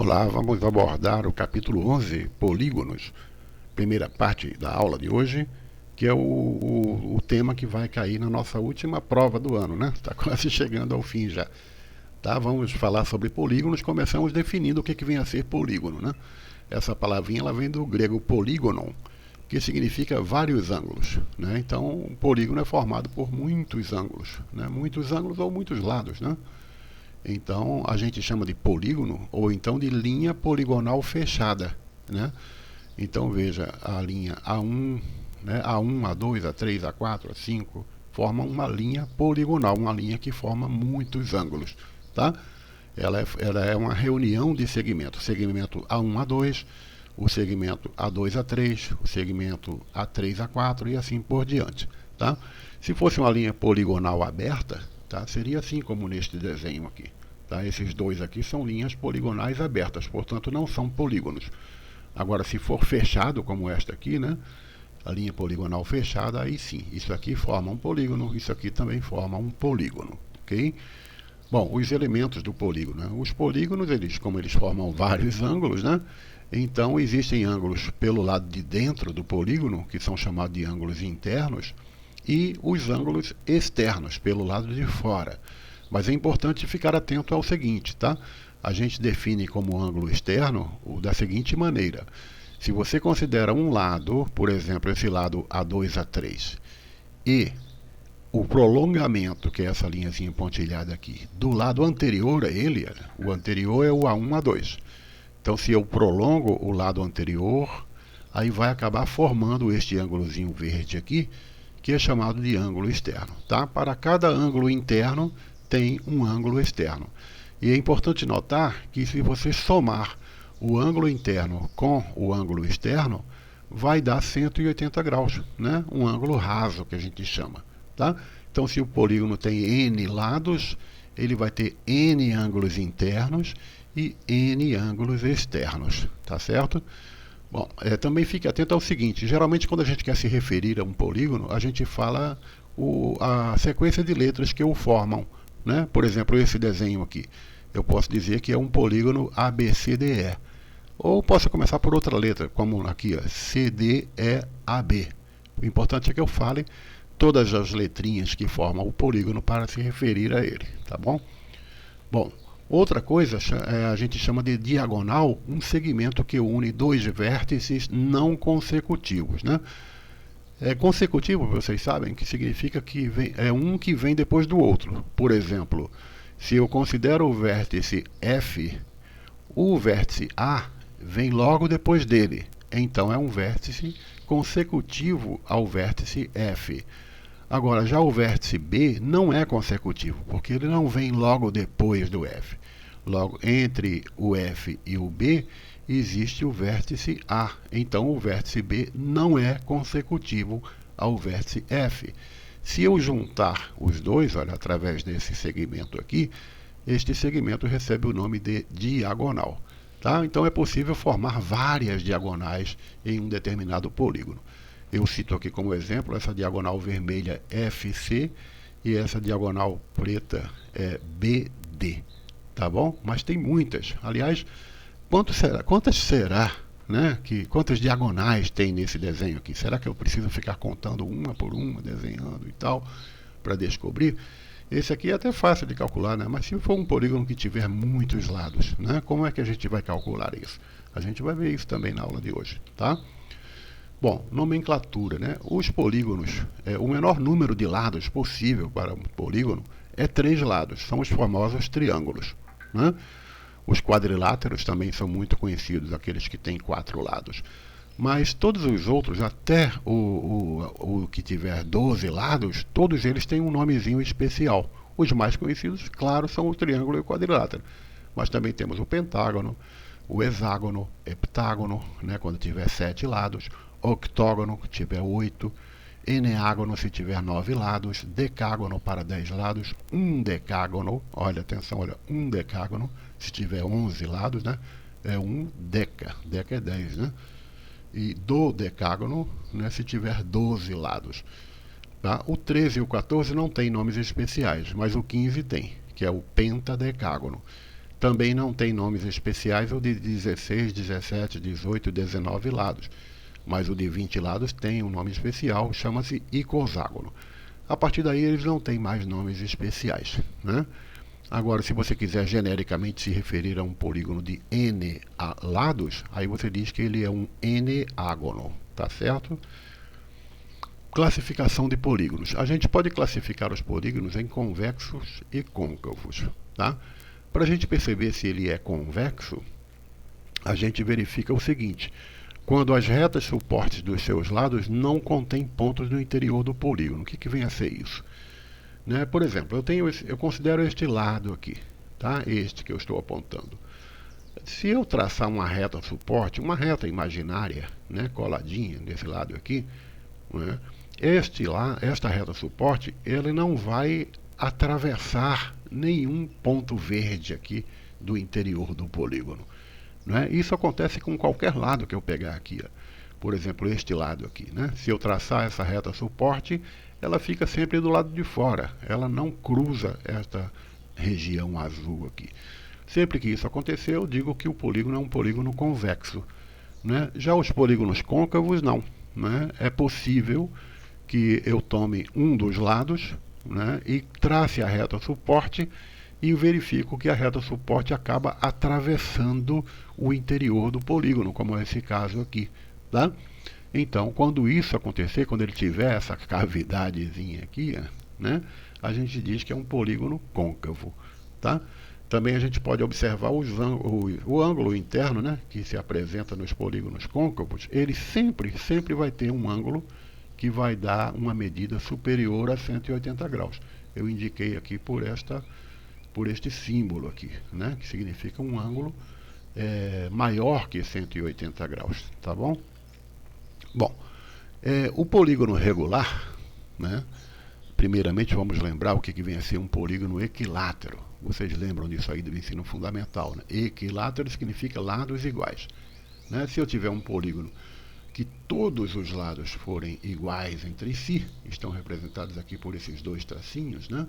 Olá, vamos abordar o capítulo 11, polígonos, primeira parte da aula de hoje, que é o tema que vai cair na nossa última prova do ano, né? Está quase chegando ao fim já. Tá? Vamos falar sobre polígonos, começamos definindo o que vem a ser polígono, né? Essa palavrinha ela vem do grego polígonon, que significa vários ângulos, né? Então, um polígono é formado por muitos ângulos, né? Muitos ângulos ou muitos lados, né? Então a gente chama de polígono ou então de linha poligonal fechada, né? Então veja, a linha A1, né? A1, A2, A3, A4, A5 formam uma linha poligonal, uma linha que forma muitos ângulos, tá? Ela é uma reunião de segmentos, segmento A1, A2, o segmento A2, A3, o segmento A3, A4 e assim por diante, tá? Se fosse uma linha poligonal aberta, tá? Seria assim como neste desenho aqui. Tá? Esses dois aqui são linhas poligonais abertas, portanto não são polígonos. Agora, se for fechado, como esta aqui, né? A linha poligonal fechada, aí sim, isso aqui forma um polígono, isso aqui também forma um polígono, ok? Bom, os elementos do polígono, né? Os polígonos, como eles formam vários ângulos, né? Então existem ângulos pelo lado de dentro do polígono, que são chamados de ângulos internos, e os ângulos externos, pelo lado de fora. Mas é importante ficar atento ao seguinte, tá? A gente define como ângulo externo da seguinte maneira. Se você considera um lado, por exemplo, esse lado A2, A3, e o prolongamento, que é essa linhazinha pontilhada aqui, do lado anterior a ele, o anterior é o A1, A2. Então, se eu prolongo o lado anterior, aí vai acabar formando este ângulozinho verde aqui, que é chamado de ângulo externo. Tá? Para cada ângulo interno, tem um ângulo externo. E é importante notar que se você somar o ângulo interno com o ângulo externo, vai dar 180 graus, né? Um ângulo raso, que a gente chama. Tá? Então, se o polígono tem N lados, ele vai ter N ângulos internos e N ângulos externos. Tá certo? Bom, também fique atento ao seguinte, geralmente quando a gente quer se referir a um polígono, a gente fala a sequência de letras que o formam, né? Por exemplo, esse desenho aqui, eu posso dizer que é um polígono ABCDE, ou posso começar por outra letra, como aqui, ó, CDEAB. O importante é que eu fale todas as letrinhas que formam o polígono para se referir a ele, tá bom? Bom, outra coisa a gente chama de diagonal, um segmento que une dois vértices não consecutivos, né? Consecutivo, vocês sabem, que significa que é um que vem depois do outro. Por exemplo, se eu considero o vértice F, o vértice A vem logo depois dele. Então é um vértice consecutivo ao vértice F. Agora, já o vértice B não é consecutivo, porque ele não vem logo depois do F. Logo, entre o F e o B, existe o vértice A. Então, o vértice B não é consecutivo ao vértice F. Se eu juntar os dois, olha, através desse segmento aqui, este segmento recebe o nome de diagonal. Tá? Então, é possível formar várias diagonais em um determinado polígono. Eu cito aqui como exemplo essa diagonal vermelha FC e essa diagonal preta BD. Tá bom? Mas tem muitas. Aliás, quantas será, né? Quantas diagonais tem nesse desenho aqui? Será que eu preciso ficar contando uma por uma, desenhando e tal, para descobrir? Esse aqui é até fácil de calcular, né? Mas se for um polígono que tiver muitos lados, né? Como é que a gente vai calcular isso? A gente vai ver isso também na aula de hoje, tá? Bom, nomenclatura, né? Os polígonos, o menor número de lados possível para um polígono é 3 lados, são os famosos triângulos, né? Os quadriláteros também são muito conhecidos, aqueles que têm 4 lados. Mas todos os outros, até o que tiver 12 lados, todos eles têm um nomezinho especial. Os mais conhecidos, claro, são o triângulo e o quadrilátero. Mas também temos o pentágono, o hexágono, heptágono, né, quando tiver 7 lados, octógono, que tiver 8, eneágono, se tiver 9 lados, decágono para 10 lados, um decágono, olha, atenção, olha, um decágono, se tiver 11 lados, né, é um deca é 10, né, e dodecágono, né, se tiver 12 lados. Tá? O 13 e o 14 não tem nomes especiais, mas o 15 tem, que é o pentadecágono. também não tem nomes especiais o de 16, 17, 18, 19 lados. Mas o de 20 lados tem um nome especial, chama-se icoságono. A partir daí eles não têm mais nomes especiais, né? Agora, se você quiser genericamente se referir a um polígono de n lados, aí você diz que ele é um n-ágono, tá certo? Classificação de polígonos. A gente pode classificar os polígonos em convexos e côncavos, tá? Para a gente perceber se ele é convexo, a gente verifica o seguinte: quando as retas suportes dos seus lados não contêm pontos no interior do polígono. O que vem a ser isso? Né? Por exemplo, eu considero este lado aqui, tá? Este que eu estou apontando. Se eu traçar uma reta suporte, uma reta imaginária, né, coladinha desse lado aqui, né, esta reta suporte, ele não vai atravessar nenhum ponto verde aqui do interior do polígono. Né? Isso acontece com qualquer lado que eu pegar aqui. Ó. Por exemplo, este lado aqui. Né? Se eu traçar essa reta suporte, ela fica sempre do lado de fora. Ela não cruza esta região azul aqui. Sempre que isso acontecer, eu digo que o polígono é um polígono convexo. Né? Já os polígonos côncavos, não. Né? É possível que eu tome um dos lados, né, e trace a reta suporte e verifico que a reta suporte acaba atravessando o interior do polígono, como é esse caso aqui. Tá? Então, quando isso acontecer, quando ele tiver essa cavidadezinha aqui, né, a gente diz que é um polígono côncavo. Tá? Também a gente pode observar o ângulo interno, né, que se apresenta nos polígonos côncavos. Ele sempre vai ter um ângulo que vai dar uma medida superior a 180 graus. Eu indiquei aqui por este símbolo aqui, né, que significa um ângulo maior que 180 graus, tá bom? Bom, o polígono regular, né, primeiramente vamos lembrar o que vem a ser um polígono equilátero. Vocês lembram disso aí do ensino fundamental, né? Equilátero significa lados iguais. Né? Se eu tiver um polígono que todos os lados forem iguais entre si, estão representados aqui por esses dois tracinhos, né?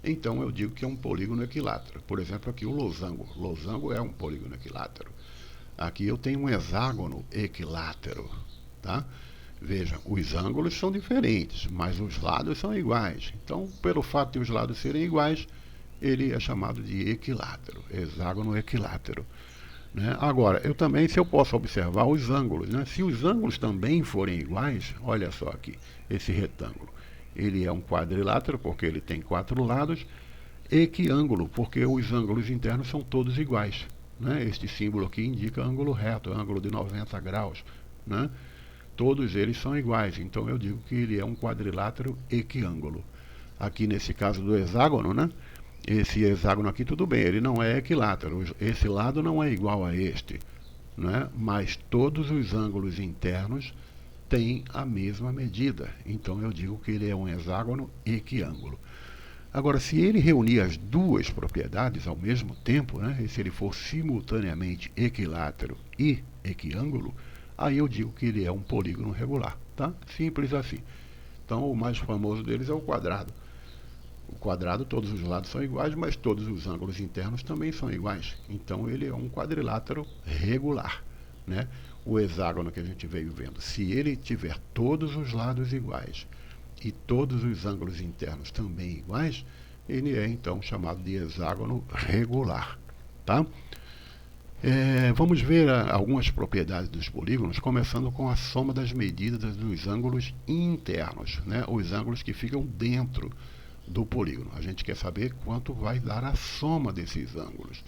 Então eu digo que é um polígono equilátero. Por exemplo, aqui o losango. Losango é um polígono equilátero. Aqui eu tenho um hexágono equilátero. Tá? Veja, os ângulos são diferentes, mas os lados são iguais. Então, pelo fato de os lados serem iguais, ele é chamado de equilátero, hexágono equilátero. Né? Agora, se eu posso observar os ângulos, né? Se os ângulos também forem iguais, olha só aqui, esse retângulo. Ele é um quadrilátero porque ele tem 4 lados, equiângulo porque os ângulos internos são todos iguais. Né? Este símbolo aqui indica ângulo reto, ângulo de 90 graus. Né? Todos eles são iguais, então eu digo que ele é um quadrilátero equiângulo. Aqui nesse caso do hexágono, né? Esse hexágono aqui, tudo bem, ele não é equilátero. Esse lado não é igual a este, né? Mas todos os ângulos internos têm a mesma medida. Então eu digo que ele é um hexágono equiângulo. Agora, se ele reunir as duas propriedades ao mesmo tempo, né? E se ele for simultaneamente equilátero e equiângulo, aí eu digo que ele é um polígono regular. Tá? Simples assim. Então, o mais famoso deles é o quadrado. O quadrado, todos os lados são iguais, mas todos os ângulos internos também são iguais. Então, ele é um quadrilátero regular. Né? O hexágono que a gente veio vendo, se ele tiver todos os lados iguais e todos os ângulos internos também iguais, ele é, então, chamado de hexágono regular. Tá? Vamos ver algumas propriedades dos polígonos, começando com a soma das medidas dos ângulos internos, né? Os ângulos que ficam dentro do polígono. A gente quer saber quanto vai dar a soma desses ângulos.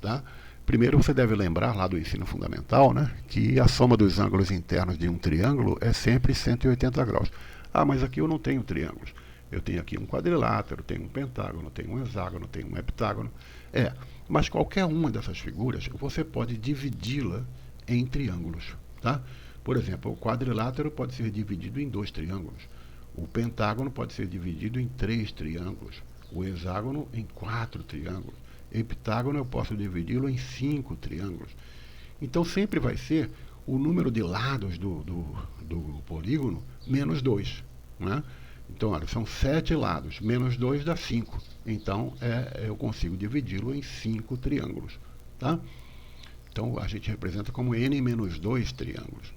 Tá? Primeiro você deve lembrar lá do ensino fundamental, né, que a soma dos ângulos internos de um triângulo é sempre 180 graus. Ah, mas aqui eu não tenho triângulos. Eu tenho aqui um quadrilátero, tenho um pentágono, tenho um hexágono, tenho um heptágono. Mas qualquer uma dessas figuras você pode dividi-la em triângulos. Tá? Por exemplo, o quadrilátero pode ser dividido em 2 triângulos. O pentágono pode ser dividido em 3 triângulos. O hexágono em 4 triângulos. Heptágono eu posso dividi-lo em 5 triângulos. Então sempre vai ser o número de lados do polígono menos 2. Né? Então, olha, são 7 lados, menos 2 dá 5. Então, eu consigo dividi-lo em 5 triângulos. Tá? Então, a gente representa como n menos 2 triângulos.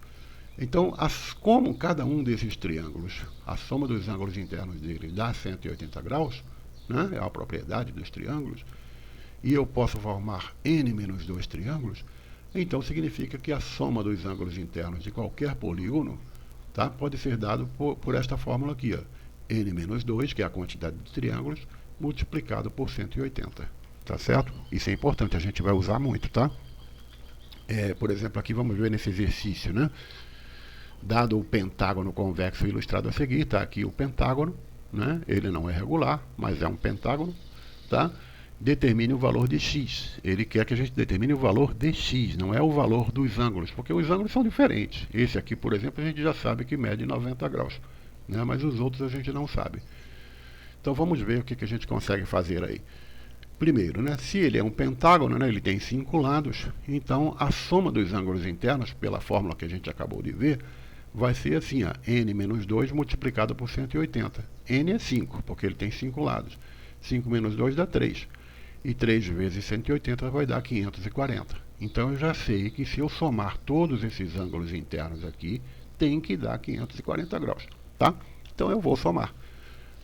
Então, como cada um desses triângulos, a soma dos ângulos internos dele dá 180 graus, né? É a propriedade dos triângulos, e eu posso formar n menos 2 triângulos, então significa que a soma dos ângulos internos de qualquer polígono, tá, pode ser dado por esta fórmula aqui, ó, n menos 2, que é a quantidade de triângulos, multiplicado por 180. Tá certo? Isso é importante, a gente vai usar muito, tá? Por exemplo, aqui vamos ver nesse exercício, né? Dado o pentágono convexo ilustrado a seguir, está aqui o pentágono, né? Ele não é regular, mas é um pentágono, tá? Determine o valor de x. Ele quer que a gente determine o valor de x, não é o valor dos ângulos, porque os ângulos são diferentes. Esse aqui, por exemplo, a gente já sabe que mede 90 graus, né? Mas os outros a gente não sabe. Então vamos ver o que a gente consegue fazer aí. Primeiro, né, se ele é um pentágono, né, ele tem 5 lados, então a soma dos ângulos internos, pela fórmula que a gente acabou de ver, vai ser assim, ó, n menos 2 multiplicado por 180. N é 5, porque ele tem 5 lados. 5 menos 2 dá 3. E 3 vezes 180 vai dar 540. Então eu já sei que se eu somar todos esses ângulos internos aqui, tem que dar 540 graus. Tá? Então eu vou somar.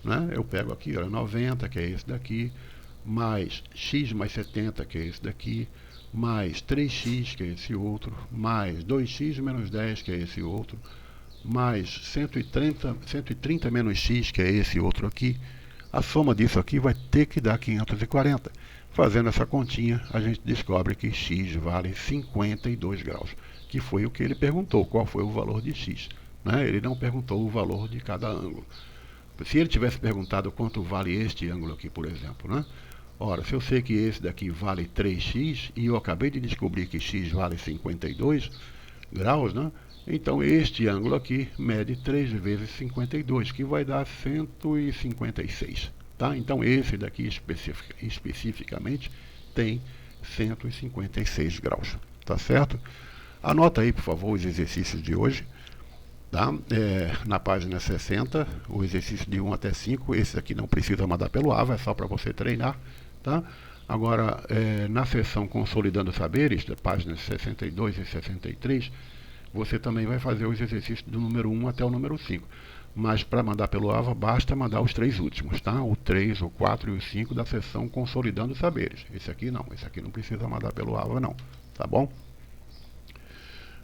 Né? Eu pego aqui, ó, 90, que é esse daqui, mais x mais 70, que é esse daqui, mais 3x, que é esse outro, mais 2x menos 10, que é esse outro, mais 130 menos x, que é esse outro aqui. A soma disso aqui vai ter que dar 540. Fazendo essa continha, a gente descobre que x vale 52 graus, que foi o que ele perguntou, qual foi o valor de x. Né? Ele não perguntou o valor de cada ângulo. Se ele tivesse perguntado quanto vale este ângulo aqui, por exemplo, né? Ora, se eu sei que esse daqui vale 3x e eu acabei de descobrir que x vale 52 graus, né? Então este ângulo aqui mede 3 vezes 52, que vai dar 156. Tá? Então esse daqui especificamente tem 156 graus. Tá certo? Anota aí, por favor, os exercícios de hoje. Tá? Na página 60, o exercício de 1 até 5, esse aqui não precisa mandar pelo AVA, é só para você treinar. Tá? Agora, na seção Consolidando Saberes, da páginas 62 e 63, você também vai fazer os exercícios do número 1 até o número 5. Mas para mandar pelo AVA, basta mandar os 3 últimos, tá? O 3, o 4 e o 5 da seção Consolidando Saberes. Esse aqui não precisa mandar pelo AVA não, tá bom?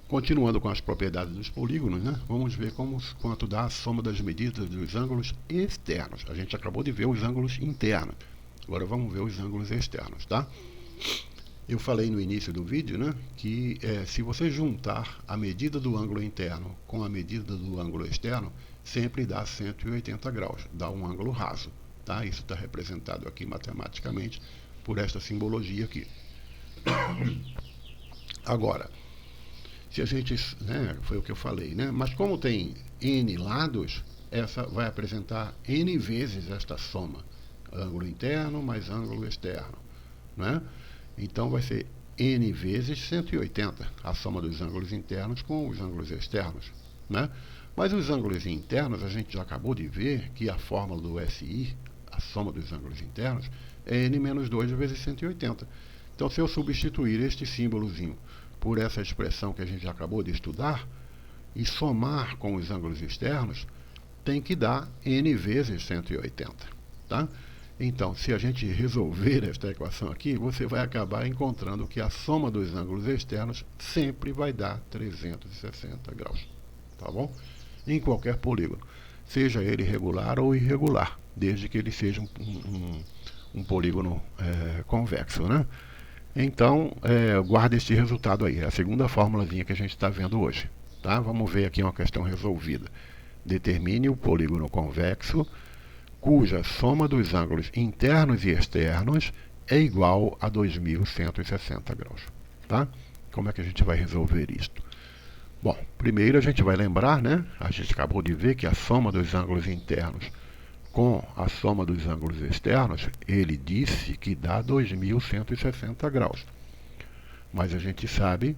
Continuando com as propriedades dos polígonos, né? Vamos ver quanto dá a soma das medidas dos ângulos externos. A gente acabou de ver os ângulos internos. Agora vamos ver os ângulos externos, tá? Eu falei no início do vídeo, né, que se você juntar a medida do ângulo interno com a medida do ângulo externo, sempre dá 180 graus, dá um ângulo raso. Tá? Isso está representado aqui matematicamente por esta simbologia aqui. Agora, se a gente, né, foi o que eu falei, né, mas como tem n lados, essa vai apresentar n vezes esta soma. Ângulo interno mais ângulo externo. Né? Então vai ser n vezes 180, a soma dos ângulos internos com os ângulos externos. Né? Mas os ângulos internos, a gente já acabou de ver que a fórmula do SI, a soma dos ângulos internos, é n menos 2 vezes 180. Então, se eu substituir este símbolozinho por essa expressão que a gente já acabou de estudar, e somar com os ângulos externos, tem que dar n vezes 180. Tá? Então, se a gente resolver esta equação aqui, você vai acabar encontrando que a soma dos ângulos externos sempre vai dar 360 graus. Tá bom? Em qualquer polígono, seja ele regular ou irregular, desde que ele seja um polígono convexo, né? Então, guarde este resultado aí, é a segunda formulazinha que a gente está vendo hoje. Tá? Vamos ver aqui uma questão resolvida. Determine o polígono convexo cuja soma dos ângulos internos e externos é igual a 2160 graus. Tá? Como é que a gente vai resolver isto? Bom, primeiro a gente vai lembrar, né? A gente acabou de ver que a soma dos ângulos internos com a soma dos ângulos externos, ele disse que dá 2160 graus. Mas a gente sabe,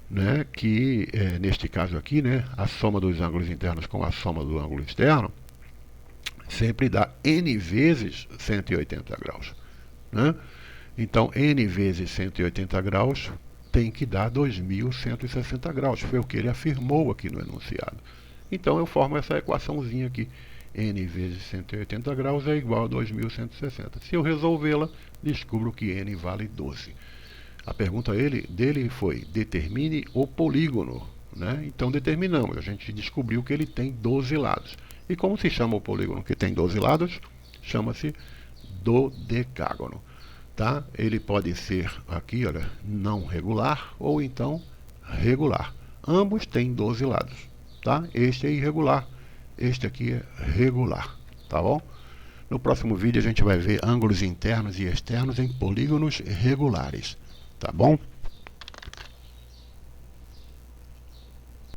né, que neste caso aqui, né, a soma dos ângulos internos com a soma do ângulo externo sempre dá n vezes 180 graus, né? Então, n vezes 180 graus tem que dar 2.160 graus. Foi o que ele afirmou aqui no enunciado. Então, eu formo essa equaçãozinha aqui. N vezes 180 graus é igual a 2.160. Se eu resolvê-la, descubro que n vale 12. A pergunta dele foi: determine o polígono, né? Então determinamos, a gente descobriu que ele tem 12 lados. E como se chama o polígono que tem 12 lados? Chama-se dodecágono. Tá? Ele pode ser aqui, olha, não regular ou então regular. Ambos têm 12 lados. Tá? Este é irregular, este aqui é regular. Tá bom? No próximo vídeo a gente vai ver ângulos internos e externos em polígonos regulares. Tá bom?